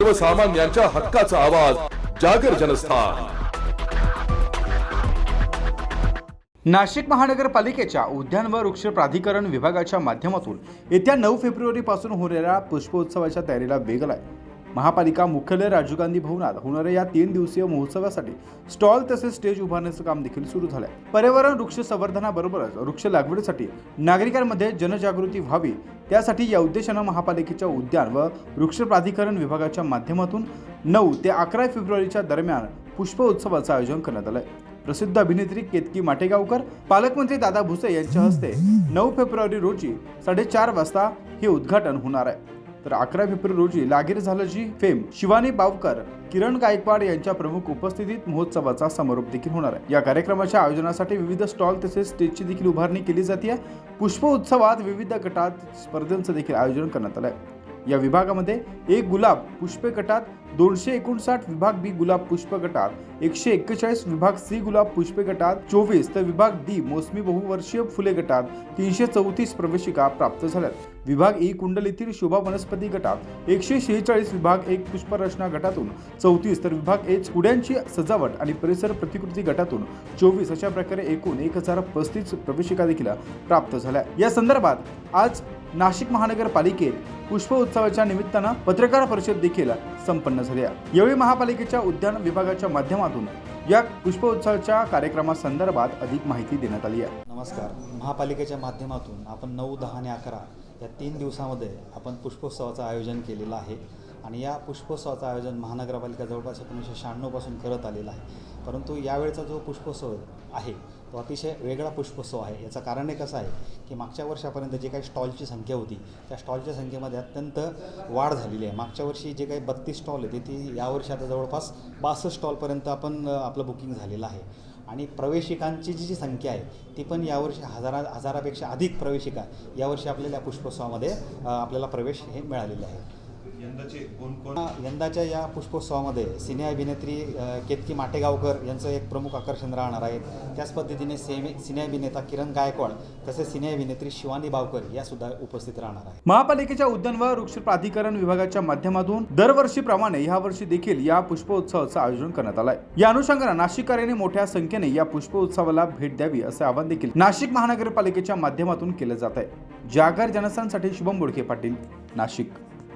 सर्वसामान्यांच्या हक्काचा आवाज जागर जनस्थान। नाशिक महानगरपालिकेच्या उद्यान व वृक्ष प्राधिकरण विभागाच्या माध्यमातून येत्या 9 फेब्रुवारी पासून होणाऱ्या पुष्पोत्सवाच्या तयारीला वेग आलाय। महापालिका मुख्यालय राजीव गांधी भवनात होणाऱ्या या 3 दिवसीय महोत्सवासाठी स्टॉल तसेच स्टेज उभारण्याचं काम देखील सुरू झालंय। पर्यावरण वृक्ष संवर्धनाबरोबरच वृक्ष लागवडीसाठी नागरिकांमध्ये जनजागृती व्हावी, त्यासाठी या उद्देशाने महापालिकेच्या उद्यान व वृक्ष प्राधिकरण विभागाच्या माध्यमातून 9 ते 11 फेब्रुवारीच्या दरम्यान पुष्पोत्सवाचं आयोजन करण्यात आलंय। प्रसिद्ध अभिनेत्री केतकी माटेगावकर, पालकमंत्री दादा भुसे यांच्या हस्ते 9 फेब्रुवारी रोजी 4:30 वाजता हे उद्घाटन होणार आहे। तर 11 फेब्रुवारी रोजी लागीर झाल्याची फेम शिवानी बावकर, किरण गायकवाड यांच्या प्रमुख उपस्थितीत महोत्सवाचा समारोप देखील होणार आहे। या कार्यक्रमाच्या आयोजनासाठी विविध स्टॉल तसेच स्टेजची देखील उभारणी केली जाते। पुष्पोत्सवात विविध गटात स्पर्धांचं देखील आयोजन करण्यात आलं आहे। या विभागामध्ये एक गुलाब पुष्पे गटात 259, विभाग बी गुलाब पुष्प गटात 141, विभाग सी गुलाब पुष्पे गटात 24 तर विभाग डी मोसमी बहुवर्षीय फुले गटात 334 प्रवेशिका प्राप्त झाल्यात। विभाग ई कुंडलीतील शोभा वनस्पती गटात 146, विभाग एक पुष्परचना गटातून 34 तर विभाग एच कुड्यांची सजावट आणि परिसर प्रतिकृती गटातून 24 अशा प्रकारे एकूण 1035 प्रवेशिका देखील प्राप्त झाल्या। या संदर्भात आज नाशिक महानगरपालिकेत पुष्पोत्सवाच्या निमित्तानं पत्रकार परिषद देखील संपन्न झाली। यावेळी महापालिकेच्या उद्यान विभागाच्या माध्यमातून या पुष्पोत्सवाच्या कार्यक्रमासंदर्भात अधिक माहिती देण्यात आली आहे। नमस्कार, महापालिकेच्या माध्यमातून आपण 9, 10 आणि 11 या 3 दिवसामध्ये आपण पुष्पोत्सवाचं आयोजन केलेलं आहे आणि या पुष्पोत्सवाचं आयोजन महानगरपालिका जवळपास 1996 पासून करत आलेलं आहे। परंतु यावेळचा जो पुष्पोत्सव आहे तो अतिशय वेगळा पुष्पोत्सव आहे। याचं कारण एक असं आहे की मागच्या वर्षापर्यंत जे काही स्टॉलची संख्या होती त्या स्टॉलच्या संख्येमध्ये अत्यंत वाढ झालेली आहे। मागच्या वर्षी जे काही 32 स्टॉल होते ती यावर्षी आता जवळपास 62 स्टॉलपर्यंत आपलं बुकिंग झालेलं आहे आणि प्रवेशिकांची जी संख्या आहे ती पण यावर्षी हजारापेक्षा अधिक प्रवेशिका यावर्षी आपल्याला पुष्पोत्सवामध्ये आपल्याला प्रवेश हे मिळालेले आहे। यंदाच्या या पुष्पोत्सवामध्ये सिने अभिनेत्री केतकी माटेगावकर यांचं एक प्रमुख आकर्षण राहणार आहे। त्याच पद्धतीने सिने अभिनेता किरण गायकवाड तसेच सिने अभिनेत्री शिवानी बावकर या सुद्धा उपस्थित राहणार आहे। महापालिकेच्या उद्यान व वृक्ष प्राधिकरण विभागाच्या माध्यमातून दरवर्षीप्रमाणे यावर्षी देखील या पुष्पोत्सवाचं आयोजन करण्यात आलंय। या अनुषंगाने नाशिककरांनी मोठ्या संख्येने या पुष्पोत्सवाला भेट द्यावी असे आवाहन देखील नाशिक महानगरपालिकेच्या माध्यमातून केले जात आहे। जागर जनस्थानसाठी शुभम बोडके पाटील, नाशिक।